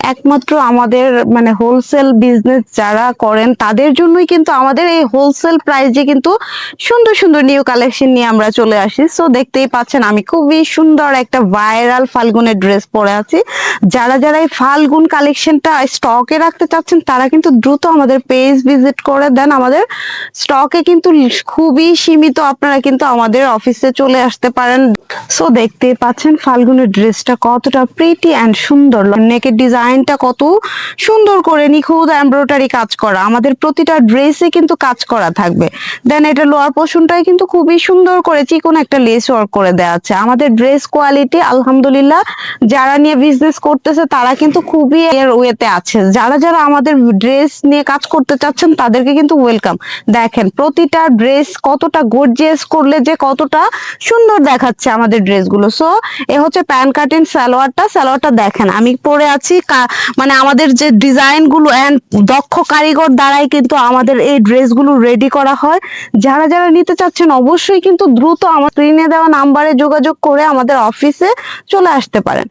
একমাত্র আমাদের মানে হোলসেল বিজনেস যারা করেন তাদের জন্যই কিন্তু আমাদের এই হোলসেল প্রাইসে কিন্তু সুন্দর সুন্দর নিউ কালেকশন নিয়ে আমরা চলে আসি। সো দেখতেই পাচ্ছেন আমি খুবই সুন্দর একটা ভাইরাল ফাল্গুনের ড্রেস পরে আছি। যারা যারা এই ফাল্গুন কালেকশনটা স্টকে রাখতে চাচ্ছেন তারা কিন্তু দ্রুত আমাদের পেজ ভিজিট করে দেন। আমাদের স্টকে কিন্তু খুবই সীমিত, আপনারা কিন্তু আমাদের অফিসে চলে আসতে পারেন। সো দেখতেই পাচ্ছেন ফাল্গুনের ড্রেসটা কতটা প্রিটি অ্যান্ড সুন্দর, নেকের ডিজাইনটা কত সুন্দর করে নিখুঁত এমব্রয়ডারি কাজ করা, আমাদের প্রতিটা ড্রেসে কিন্তু কাজ করা থাকবে। দেন এটা লোয়ার পোর্শনটাই কিন্তু খুবই সুন্দর করে চিকন একটা লেস ওয়ার্ক করে দেওয়া আছে। আমাদের ড্রেস কোয়ালিটি আলহামদুলিল্লাহ যারা নিয়ে বিজনেস করতেছে তারা কিন্তু খুবই এর ওয়েতে আছে। যারা যারা আমাদের ড্রেস নিয়ে কাজ করতে চাচ্ছেন তাদেরকে কিন্তু ওয়েলকাম। দেখেন প্রতিটা ড্রেস কতটা গর্জিয়াস করলে যে কতটা সুন্দর দেখাচ্ছে আমাদের ড্রেসগুলো। সো এ হচ্ছে প্যান কাটিং সালোয়ারটা দেখেন আমি পরে আছি মানে আমাদের যে ডিজাইন গুলো এন্ড দক্ষ কারিগর দ্বারাই কিন্তু আমাদের এই ড্রেসগুলো রেডি করা হয়। যারা যারা নিতে চাচ্ছেন অবশ্যই কিন্তু দ্রুত আমার স্ক্রিনে দেওয়া নাম্বারে যোগাযোগ করে আমাদের অফিসে চলে আসতে পারেন।